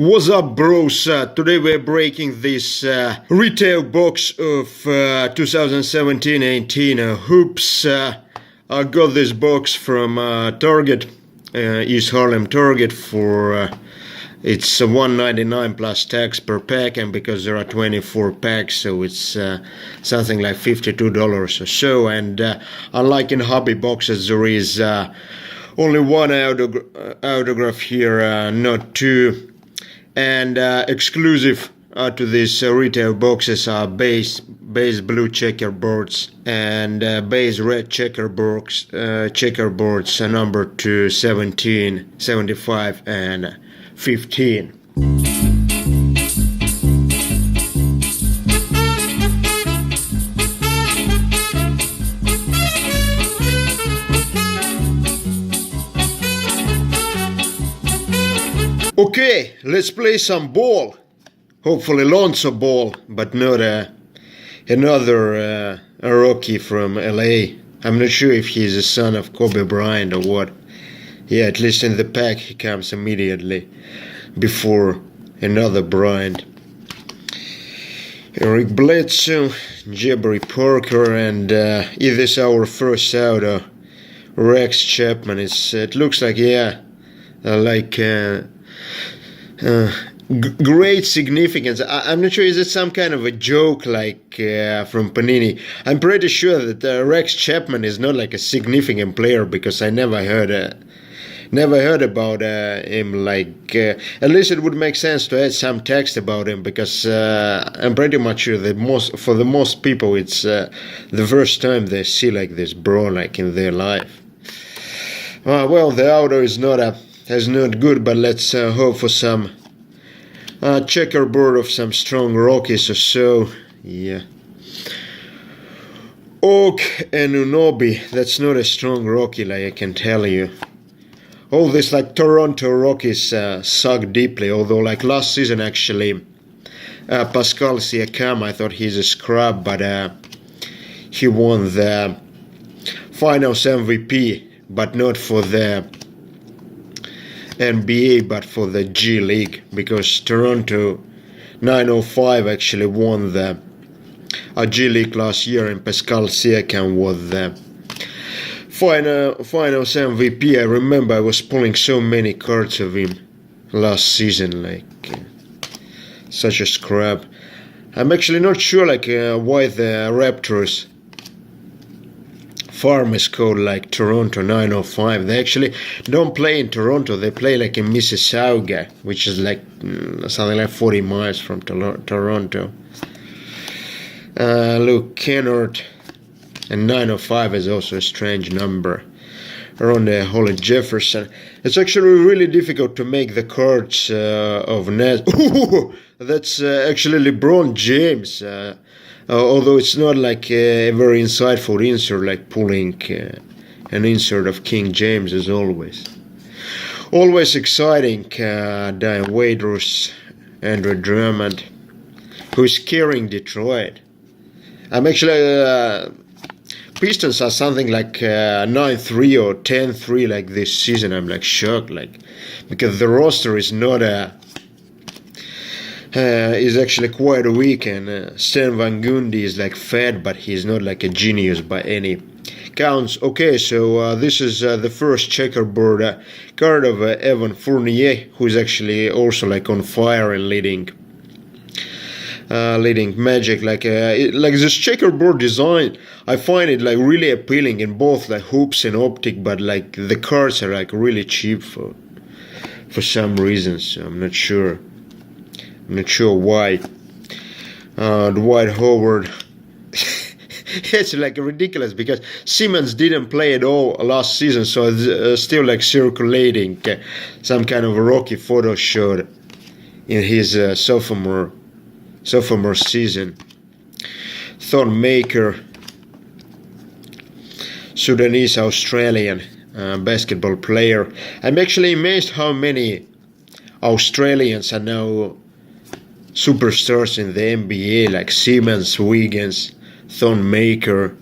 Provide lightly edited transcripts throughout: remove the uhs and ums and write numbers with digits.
What's up, bros? Today we're breaking this retail box of 2017-18 Hoops. I got this box from Target, East Harlem Target for it's $1.99 plus tax per pack, and because there are 24 packs, so it's something like $52 or so. And unlike in hobby boxes, there is only one autograph here, not two. And exclusive to these retail boxes are base blue checkerboards and base red checkerboards number 2, 17, 75 and 15. Okay, let's play some ball. Hopefully Lonzo Ball, but not another rookie from LA. I'm not sure if he's a son of Kobe Bryant or what. Yeah, at least in the pack he comes immediately before another Bryant. Eric Bledsoe, Jabari Parker, and this is our first auto. Rex Chapman. It looks like, great significance. I'm not sure, is it some kind of a joke like from Panini? I'm pretty sure that Rex Chapman is not like a significant player, because I never heard about him. At least it would make sense to add some text about him, because I'm pretty much sure that for the most people it's the first time they see like this bro like in their life. Well, the auto is not good, but let's hope for some checkerboard of some strong Rockies or so. Yeah. Oak and Unobi, that's not a strong Rocky, like I can tell you. All this like Toronto Rockies suck deeply, although like last season actually Pascal Siakam, I thought he's a scrub, but he won the Finals MVP, but not for the NBA, but for the G League, because Toronto 905 actually won the G League last year, and Pascal Siakam was the Finals MVP. I remember I was pulling so many cards of him last season, such a scrub. I'm actually not sure why the Raptors farm is called like Toronto 905. They actually don't play in Toronto, they play like in Mississauga, which is like something like 40 miles from Toronto. Luke Kennard, and 905 is also a strange number. Around Holly Jefferson. It's actually really difficult to make the cards of Nets. That's actually LeBron James. Although it's not like a very insightful insert, like pulling an insert of King James as always. Always exciting. Diane Waiters, Andrew Drummond, who's carrying Detroit. I'm actually Pistons are something like 9-3 or 10-3 like this season. I'm like shocked, because the roster is not is actually quite weak, and Stan Van Gundy is like fat, but he's not like a genius by any counts. Okay, so this is the first checkerboard card of Evan Fournier, who is actually also like on fire and leading Magic. Like this checkerboard design, I find it like really appealing in both like hoops and optic, but like the cards are like really cheap for some reasons. So I'm not sure why. Dwight Howard. It's like ridiculous, because Simmons didn't play at all last season, so it's still like circulating some kind of Rocky photo shot in his sophomore season. Thon Maker, Sudanese Australian basketball player. I'm actually amazed how many Australians are now superstars in the NBA, like Simmons, Wiggins, Thon Maker,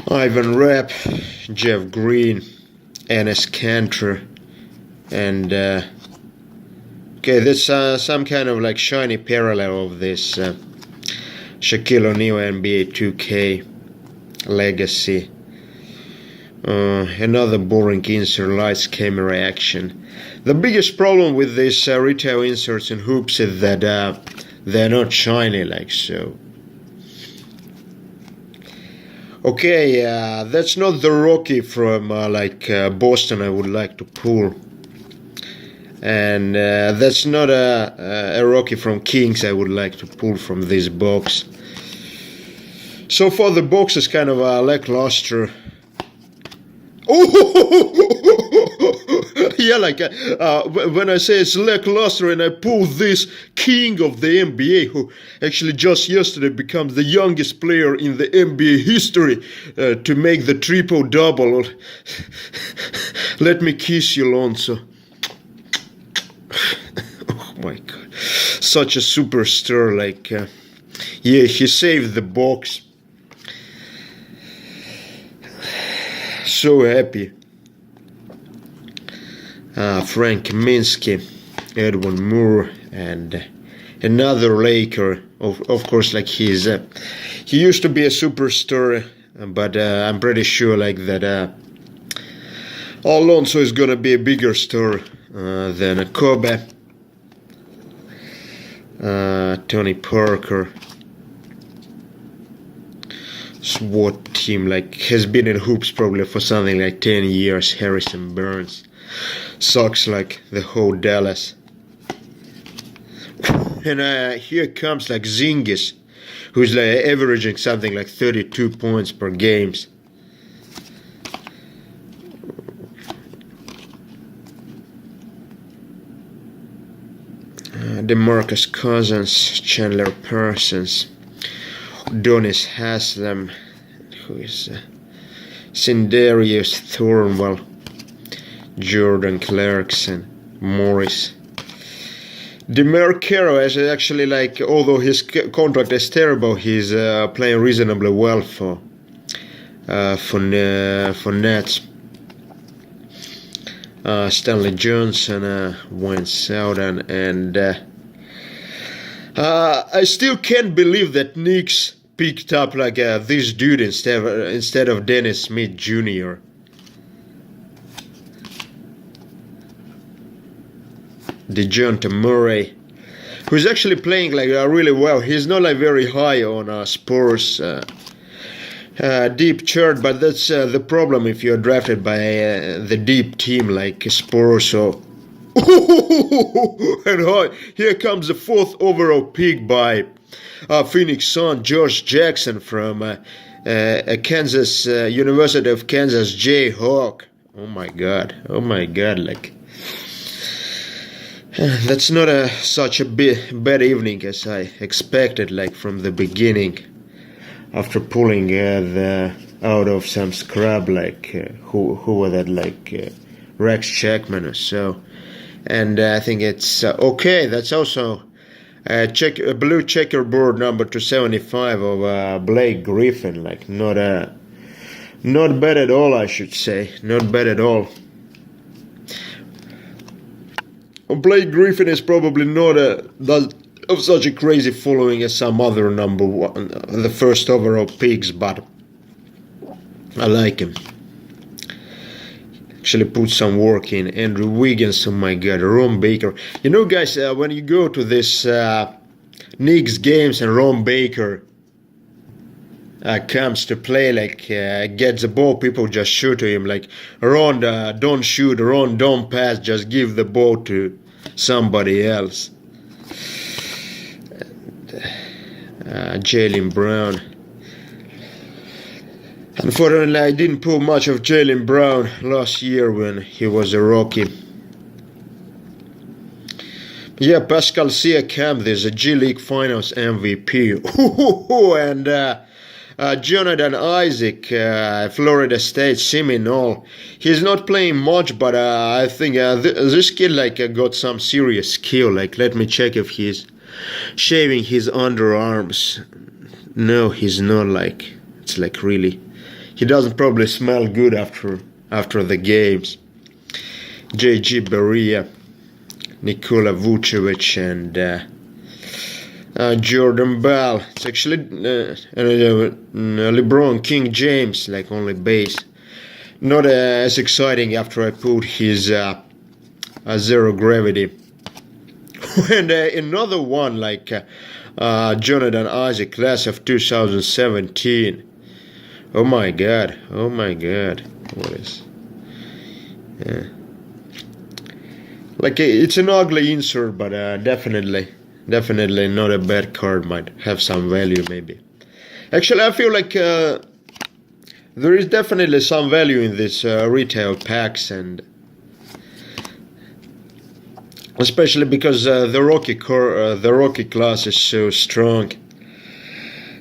Ivan Rapp, Jeff Green, Enes Kanter, and Okay, there's some kind of like shiny parallel of this Shaquille O'Neal NBA 2K Legacy. Another boring insert, lights, camera, action. The biggest problem with these retail inserts in hoops is that they're not shiny like so. Okay, that's not the Rocky from Boston I would like to pull. And that's not a Rocky from Kings I would like to pull from this box. So far the box is kind of lackluster. Yeah, when I say it's lackluster and I pull this king of the NBA who actually just yesterday becomes the youngest player in the NBA history to make the triple-double. Let me kiss you, Lonzo. Oh my God, such a superstar, yeah, he saved the box. So happy. Frank Kaminsky, Edwin Moore, and another Laker. Of course, he used to be a superstar, but I'm pretty sure that Alonso is gonna be a bigger star than Kobe, Tony Parker. SWAT team has been in hoops probably for something like 10 years. Harrison Barnes sucks like the whole Dallas. And here comes Zingis, who's averaging something like 32 points per game. DeMarcus Cousins, Chandler Parsons, Donis Haslam, who is Sindarius Thornwell, Jordan Clarkson, Morris. DeMarcaro is actually although his contract is terrible, he's playing reasonably well for Nets. Stanley Johnson, Wayne Selden, and I still can't believe that Knicks picked up this dude instead of Dennis Smith Jr. DeJounte Murray, who's actually playing really well. He's not very high on Spurs deep chart, but that's the problem if you're drafted by the deep team like Spurs. So and here comes the 4th overall pick by Phoenix Sun, George Jackson from Kansas, University of Kansas Jayhawk. Oh my God, that's not such a bad evening as I expected, from the beginning. After pulling out of some scrub, who were that, Rex Chapman or so. And I think it's okay. That's also a blue checkerboard number 275 of Blake Griffin. Not bad at all, I should say. Not bad at all. Blake Griffin is probably not of such a crazy following as some other number one, the first overall picks, but I like him. Actually put some work in. Andrew Wiggins, oh my God, Ron Baker. You know, guys, when you go to this Knicks games and Ron Baker comes to play, gets the ball, people just shoot to him. Ron, don't shoot, Ron, don't pass, just give the ball to somebody else. Jaylen Brown. Unfortunately, I didn't pull much of Jaylen Brown last year when he was a rookie. Yeah, Pascal Siakam, there's a G League Finals MVP. And Jonathan Isaac, Florida State Seminole. He's not playing much, but I think this kid got some serious skill. Let me check if he's shaving his underarms. No, he's not. It's really, he doesn't probably smell good after the games. JG Barea, Nikola Vucevic, and Jordan Ball. It's actually LeBron, King James, like only base. Not as exciting after I put his zero gravity. And another one like Jonathan Isaac, class of 2017. Oh my god, what is... like it's an ugly insert, but definitely not a bad card. Might have some value maybe. Actually, I feel like there is definitely some value in this retail packs, and especially because the rookie class is so strong.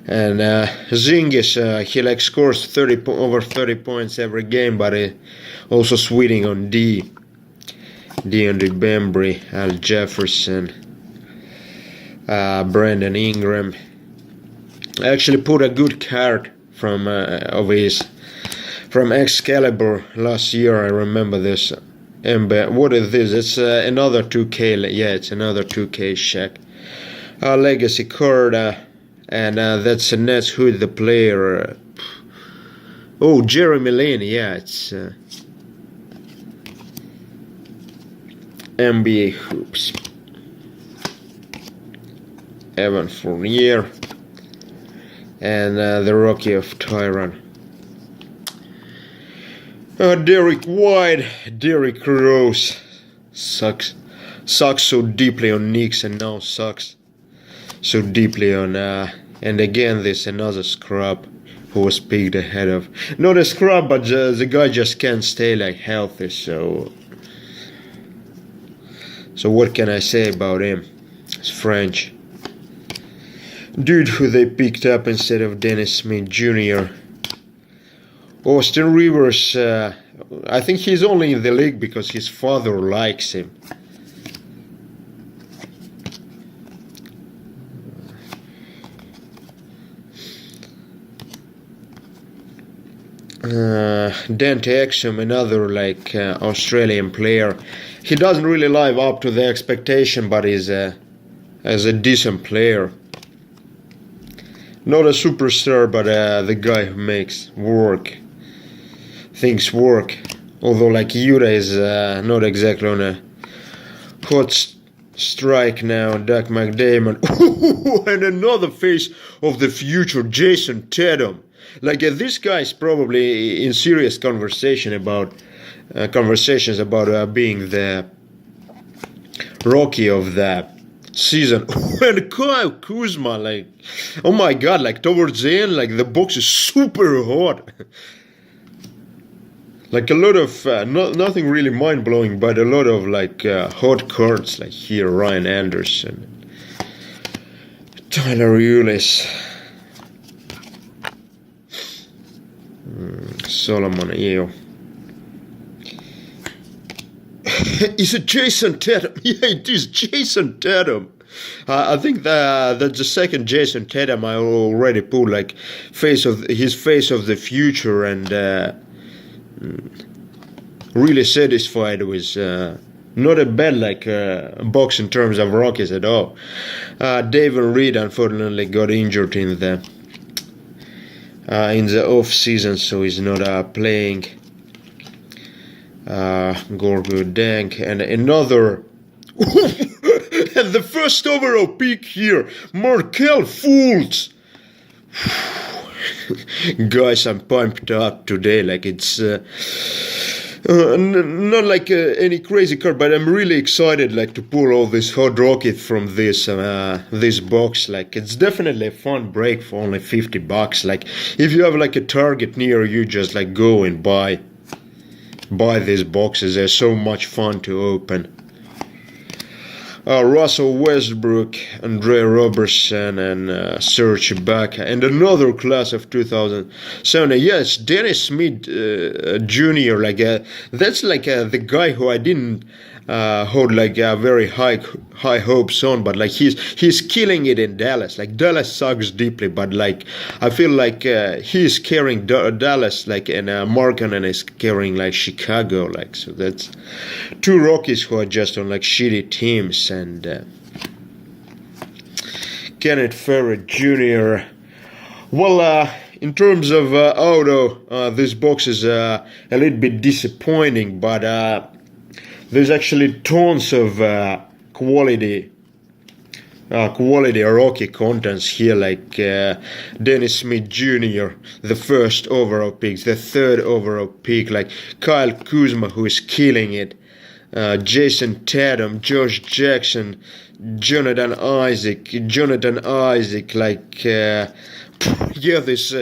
And Zingis, he like scores over 30 points every game, but also sweating on DeAndre Bembry, Al Jefferson, Brandon Ingram. I actually put a good card from Excalibur last year. I remember this. What is this? It's another 2K. Yeah, it's another 2K check. Legacy card, and that's a Nets. Who is the player? Oh, Jeremy Lin. Yeah, it's NBA Hoops. Evan Fournier, and the rookie of Tyron. Derek White, Derrick Rose sucks so deeply on Knicks, and now sucks so deeply on and again this another scrub who was picked ahead of, not a scrub, but the guy just can't stay like healthy. So what can I say about him? It's French dude who they picked up instead of Dennis Smith Jr. Austin Rivers, I think he's only in the league because his father likes him. Dante Exum, another like Australian player. He doesn't really live up to the expectation, but is as a decent player. Not a superstar, but the guy who makes things work. Although like Utah is not exactly on a hot strike now. Doug McDermott. And another face of the future, Jason Tatum. Like this guy is probably in serious conversations about being the rookie of the season. And Kyle Kuzma, like, oh my god, like towards the end, like the box is super hot. Like a lot of nothing really mind blowing, but a lot of like hot cards, like here Ryan Anderson, Tyler Ulis, Solomon Eo. Is it Jason Tatum? Yeah, it is Jason Tatum. I think that's the second Jason Tatum I already put, like face of the future, and really satisfied with not a bad like box in terms of rookies at all. David Reed unfortunately got injured in the off season, so he's not playing. Gorgo Dank, and another and the first overall pick here, Markelle Fultz. Guys, I'm pumped up today. Like it's not like any crazy card, but I'm really excited like to pull all this hot rocket from this box. Like it's definitely a fun break for only $50. Like if you have like a Target near you, just like go and buy these boxes. They're so much fun to open. Russell Westbrook, Andre Robertson, and Serge Ibaka, and another class of 2007. Yes, Dennis Smith Jr. Like that's like the guy who I didn't hold like very high hopes on, but like he's killing it in Dallas. Like Dallas sucks deeply, but like I feel like he's carrying Dallas, like, and Markkanen is carrying like Chicago. Like, so that's two Rockies who are just on like shitty teams. And Kenneth Ferry Jr. Well, in terms of auto, this box is a little bit disappointing, but there's actually tons of quality Rocky contents here, like Dennis Smith Jr., the first overall pick, the third overall pick, like Kyle Kuzma, who is killing it, Jason Tatum, Josh Jackson, Jonathan Isaac, like this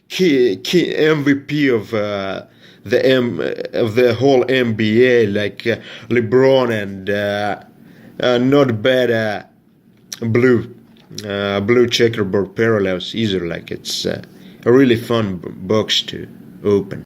key MVP of the whole NBA, like LeBron, and not bad blue checkerboard parallels either. Like, it's a really fun box to open.